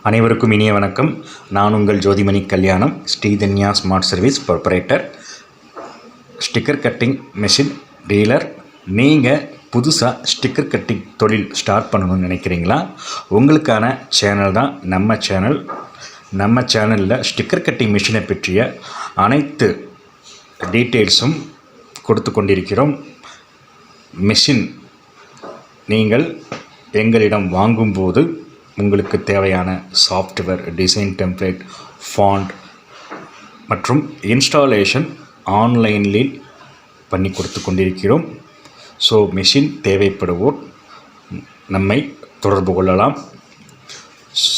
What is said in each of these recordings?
அனைவருக்கும் இனிய வணக்கம். நான் உங்கள் Jothimani Kalyanam, Sridhanya smart service proprietor, sticker cutting machine dealer. நீங்கள் புதுசாக ஸ்டிக்கர் கட்டிங் தொழில் ஸ்டார்ட் பண்ணணும்னு நினைக்கிறீங்களா? உங்களுக்கான சேனல் தான் நம்ம சேனல். நம்ம சேனலில் ஸ்டிக்கர் கட்டிங் மிஷினை பற்றிய அனைத்து டீட்டெயில்ஸும் கொடுத்து கொண்டிருக்கிறோம். மிஷின் நீங்கள் எங்களிடம் வாங்கும்போது உங்களுக்கு தேவையான சாஃப்ட்வேர், டிசைன் டெம்ப்ளேட், ஃபாண்ட் மற்றும் இன்ஸ்டாலேஷன் ஆன்லைனில் பண்ணி கொடுத்து கொண்டிருக்கிறோம். ஸோ மிஷின் தேவைப்படுவோர் நம்மை தொடர்பு கொள்ளலாம்.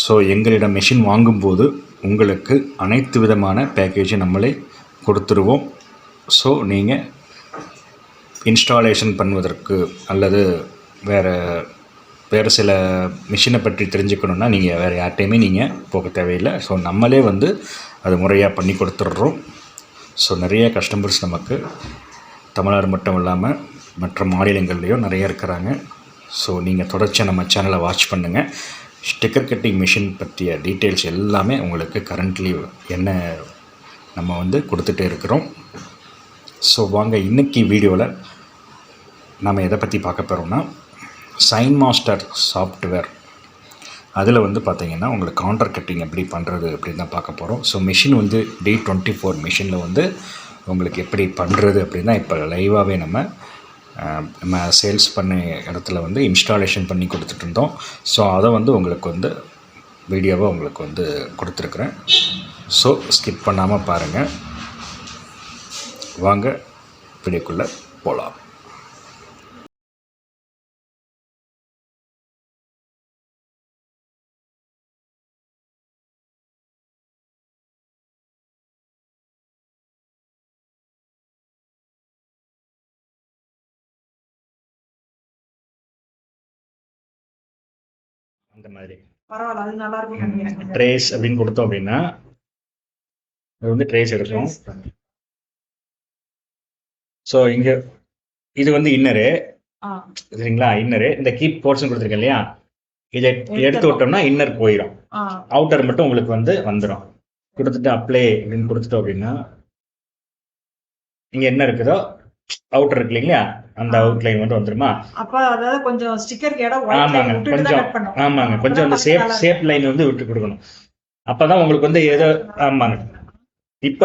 ஸோ எங்களிடம் மிஷின் வாங்கும்போது உங்களுக்கு அனைத்து விதமான பேக்கேஜை நம்மளே கொடுத்துருவோம். ஸோ நீங்கள் இன்ஸ்டாலேஷன் பண்ணுவதற்கு அல்லது வேறு சில மிஷினை பற்றி தெரிஞ்சுக்கணுன்னா நீங்கள் வேறு யார்ட்டையுமே நீங்கள் போக தேவையில்லை. ஸோ நம்மளே அது முறையாக பண்ணி கொடுத்துட்றோம். ஸோ நிறைய கஸ்டமர்ஸ் நமக்கு தமிழ்நாடு மட்டும் இல்லாமல் மற்ற மாநிலங்கள்லேயும் நிறைய இருக்கிறாங்க. ஸோ நீங்கள் தொடர்ச்சியாக நம்ம சேனலை வாட்ச் பண்ணுங்கள். ஸ்டிக்கர் கட்டிங் மிஷின் பற்றிய டீட்டெயில்ஸ் எல்லாமே உங்களுக்கு கரண்ட்லி என்ன நம்ம கொடுத்துட்டே இருக்கிறோம். ஸோ வாங்க, இன்றைக்கி வீடியோவில் நம்ம எதை பற்றி பார்க்க போகிறோம்னா, சைன் மாஸ்டர் சாஃப்ட்வேர். அதில் பார்த்திங்கன்னா உங்களுக்கு கவுண்டர் கட்டிங் எப்படி பண்ணுறது அப்படின்னு தான் பார்க்க போகிறோம். ஸோ மிஷின் D24 மிஷினில் உங்களுக்கு எப்படி பண்ணுறது அப்படின்னு தான் இப்போ லைவாகவே நம்ம சேல்ஸ் பண்ண இடத்துல இன்ஸ்டாலேஷன் பண்ணி கொடுத்துட்ருந்தோம். ஸோ அதை உங்களுக்கு வீடியோவை உங்களுக்கு கொடுத்துருக்குறேன். ஸோ ஸ்கிப் பண்ணாமல் பாருங்கள். வாங்க வீடியோக்குள்ளே போகலாம். அந்த மாதிரி பரவாயில்ல, அது நல்லா இருக்கும். ட்ரேஸ் அப்படின்னு கொடுத்தோம் அப்படின்னா அது ட்ரேஸ் எடுக்கும். ஸோ இங்கே இது இன்னரு, சரிங்களா? இன்னரு இந்த கீப் போர்ஷன் கொடுத்துருக்கேன் இல்லையா, இதை எடுத்து விட்டோம்னா இன்னர் போயிடும். அவுட்டர் மட்டும் உங்களுக்கு வந்துடும். கொடுத்துட்டு அப்ளை அப்படின்னு கொடுத்துட்டோம் அப்படின்னா இங்கே என்ன இருக்குதோ அவுட்டர் இருக்கு இல்லைங்களா, அந்த அவுட்லைன் வந்துருமா? அப்ப அதாவது கொஞ்சம் ஸ்டிக்கருக்கு இடம் ஆமாங்க, கொஞ்சம் அந்த சேப் லைன் விட்டு கொடுக்கணும். அப்பதான் உங்களுக்கு ஏதோ ஆமாங்க. இப்போ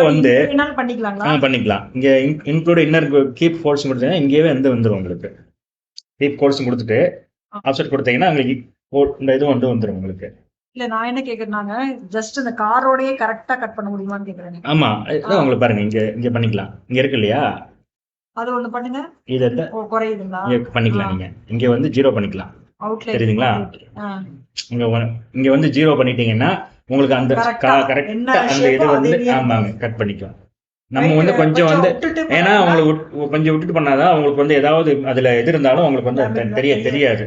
பண்ணிக்கலாம். இங்க இன்க்ளூட் இன்னர் கீப் ஃபோல்ட்ஸ் கொடுத்தீங்கன்னா இங்கேயே வந்துடும். உங்களுக்கு கீப் ஃபோல்ட்ஸ் கொடுத்துட்டு ஆப்செட் கொடுத்தீங்கன்னா உங்களுக்கு இந்த இது வந்துடும் உங்களுக்கு. இல்ல, நான் என்ன கேக்குறேன்னாங்க, ஜஸ்ட் இந்த காரோடயே கரெக்ட்டா கட் பண்ண முடியுமான்னு கேக்குறேன். ஆமா, உங்களுக்கு பாருங்க, இங்க பண்ணிக்கலாம். இங்க இருக்கு இல்லையா, அது ஒண்ணு பண்ணுங்க. இத குறையுதுங்களா? இங்க பண்ணிக்கலாம். நீங்க இங்க 0 பண்ணிக்கலாம். தெரியுதுங்களா? இங்க 0 பண்ணிட்டீங்கன்னா உங்களுக்கு அந்த கரெக்டா அந்த இது ஆமாங்க கட் பண்ணிக்கும். நம்ம கொஞ்சம் ஏன்னா உங்களுக்கு கொஞ்சம் விட்டுட்டு பண்ணாதான் உங்களுக்கு ஏதாவது அதுல எது இருந்தாலும் உங்களுக்கு தெரியாது.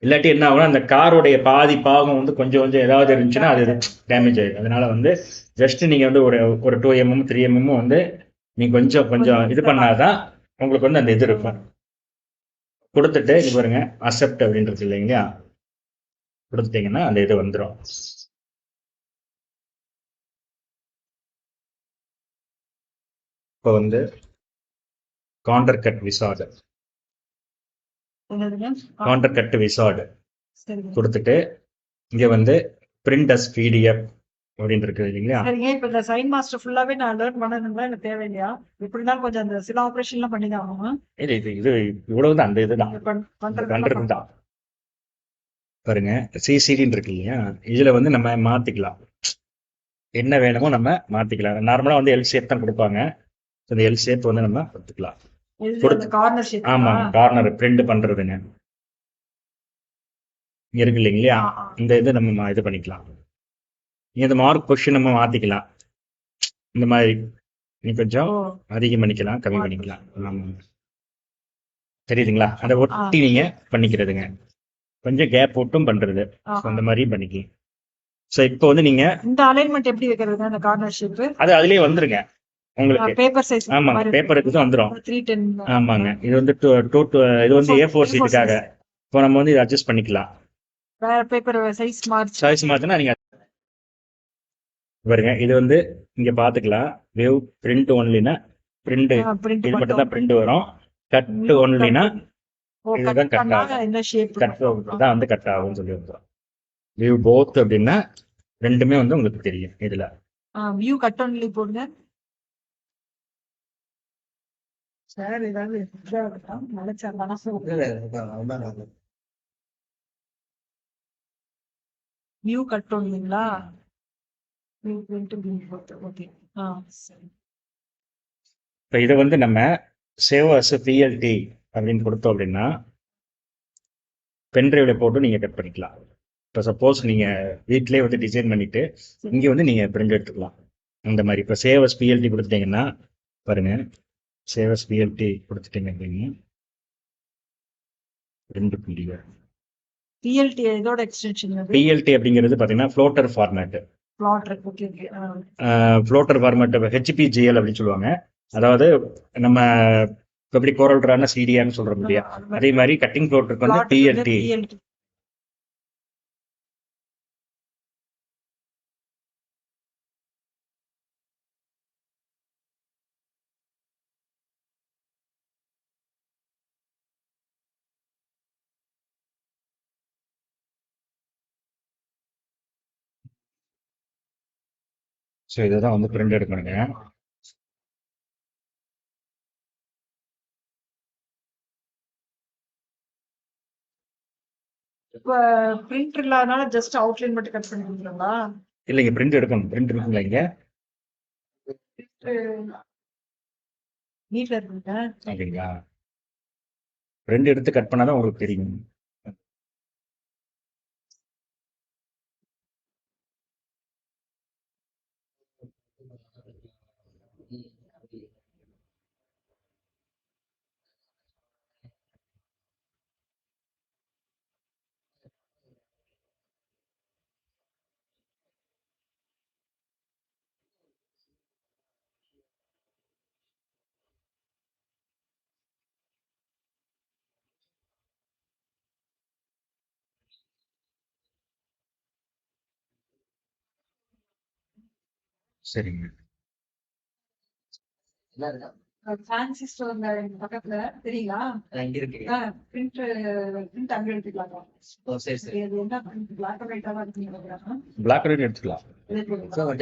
இல்லாட்டி என்ன ஆகும், அந்த காரோடைய பாதி பாகம் கொஞ்சம் ஏதாவது இருந்துச்சுன்னா அது டேமேஜ் ஆயிடும். அதனால ஜஸ்ட் நீங்க ஒரு 2 mm 3 mm நீங்க கொஞ்சம் இது பண்ணாதான் உங்களுக்கு அந்த இது இருக்கும். கொடுத்துட்டு இது பாருங்க, அக்செப்ட் அப்படின்றது இல்லைங்களா, கொடுத்துட்டீங்கன்னா அந்த இது வந்துடும். இப்போ கவுண்டர் கட் விசார்டு கொடுத்துட்டு இங்க பிரிண்ட் அஸ் PDF அப்படின்னு இருக்கு இல்லைங்களா. இப்ப இந்த சைன் மாஸ்டர் ஃபுல்லாவே நான் லேர்ன் பண்ணணும்னா எனக்கு தேவையில்லையா? எப்படினாலும் கொஞ்சம் அந்த சில ஆபரேஷன்லாம் பண்ணி தான் ஆகணும். இது இவ்வளவுதான், அந்த இதுதான் பண்றது தான். பாருங்க, CCDன்னு இருக்கு இல்லையா, இதுல நம்ம மாத்திக்கலாம். என்ன வேணுமோ நம்ம மாத்திக்கலாம். நார்மலா எல் ஷேப் தான் கொடுப்பாங்க. இந்த எல் ஷேப் நம்ம கொடுத்துக்கலாம். ஆமா, கார்னர் பிரிண்ட் பண்றதுங்க இங்க இருக்கு இல்லைங்களா, இந்த இது நம்ம இது பண்ணிக்கலாம். இந்த மார்க் பொசிஷன் நம்ம மாத்திக்கலாம். இந்த மாதிரி நீ கொஞ்சம் அதிகம் பண்ணிக்கலாம், கம்மி பண்ணிக்கலாம். தெரியுதுங்களா? அதை ஒட்டி நீங்க பண்ணிக்கிறதுங்க. கொஞ்சம் கேப் போட்டும் பண்றது, அந்த மாதிரி பண்ணிக்கலாம். சோ இப்போ நீங்க இந்த அலைன்மெண்ட் எப்படி வைக்கிறது, அந்த கார்னர் ஷேப் அது அதுலயே வந்துருங்க உங்களுக்கு. பேப்பர் சைஸ் ஆமாங்க, பேப்பருக்கு வந்துரும். 310 ஆமாங்க. இது இது A4 ஷீட்டுக்காக. இப்போ நம்ம இதை அட்ஜஸ்ட் பண்ணிக்கலாம். வேற பேப்பர் சைஸ் மார்ச்சுனா நீங்க பாருங்க இது வந்து இங்க பாத்துக்கலாம். வேவ் பிரிண்ட் ஒன்லினா பிரிண்ட் பிரிண்ட் இது மட்டும் மட்டும் தான் பிரிண்ட் வரும். கட் வியூ ஒன்லினா கட் ஓ கட் இதுதான் கட் பண்ணா ஆகும். என்ன ஷேப் கட் தான் வந்து கட் ஆகும்னு சொல்லி வந்துடும். வியூ போத் அப்படின்னா ரெண்டுமே வந்து உங்களுக்கு தெரியும் இதுல. வியூ கட் ஒன்லி போடுங்க சார். ஏதாவது நினைச்சாருந்தானா வியூ கட் ஒன்லிங்களா? View print okay. சரி. இப்போ இதை வந்து நம்ம சேவ் அஸ் பிஎல்டி அப்படின்னு கொடுத்தோம் அப்படின்னா பென்ட்ரைவில் போட்டு நீங்கள் கட் பண்ணிக்கலாம். இப்போ சப்போஸ் நீங்கள் வீட்டிலே வந்து டிசைன் பண்ணிவிட்டு இங்கே வந்து நீங்கள் பிரிண்ட் எடுத்துக்கலாம். அந்த மாதிரி இப்போ சேவ் அஸ் பிஎல்டி கொடுத்துட்டீங்கன்னா பாருங்கள், சேவ் அஸ் பிஎல்டி கொடுத்துட்டீங்க அப்படின்னா 2 புள்ளிகள். பிஎல்டி இதோட எக்ஸ்டென்ஷன் பிஎல்டி அப்படிங்கிறது பார்த்தீங்கன்னா ஃப்ளோட்டர் ஃபார்மேட். ஃப்ளோட்டர் ஃபார்மேட் ஹெச்பிஜிஎல் அப்படின்னு சொல்லுவாங்க. அதாவது நம்ம எப்படி கோரல்ட்ரான சிடிஆர்னு சொல்றோம் இல்லையா, அதே மாதிரி கட்டிங் ஃப்ளோட்டருக்கு வந்து பிஎல்டி. ஸோ இதுதான் வந்து பிரிண்ட் எடுக்கணுங்க. இப்ப பிரிண்ட் இல்லாதனால ஜஸ்ட் அவுட்லைன் மட்டும் கட் பண்ணி கொடுக்குறீங்களா? இல்லைங்க, பிரிண்ட் எடுக்கணும். பிரிண்ட் இருக்குங்களா இங்க? வீட்டில் இருக்குங்க. அப்படிங்களா? பிரிண்ட் எடுத்து கட் பண்ணாதான் உங்களுக்கு தெரியும். சரிங்க. ஃபேன்சி ஸ்டோர்ல பக்கத்துல தெரியுங்களா? பிரிண்ட் பிரிண்ட் அங்க எடுத்துக்கலாம். சரி சரி. அது என்ன பிரிண்ட் பிளாக் அண்ட் ஒயிட்டா தான் இருக்குங்க. பிளாக் அண்ட் ஒயிட் எடுத்துக்கலாம்.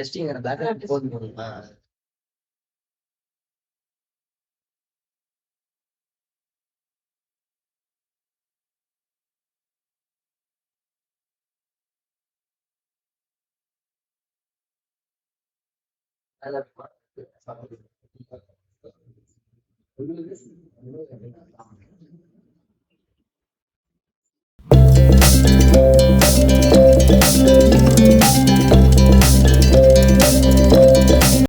டெஸ்டிங் பிளாக் அண்ட் ஒயிட் போதும்.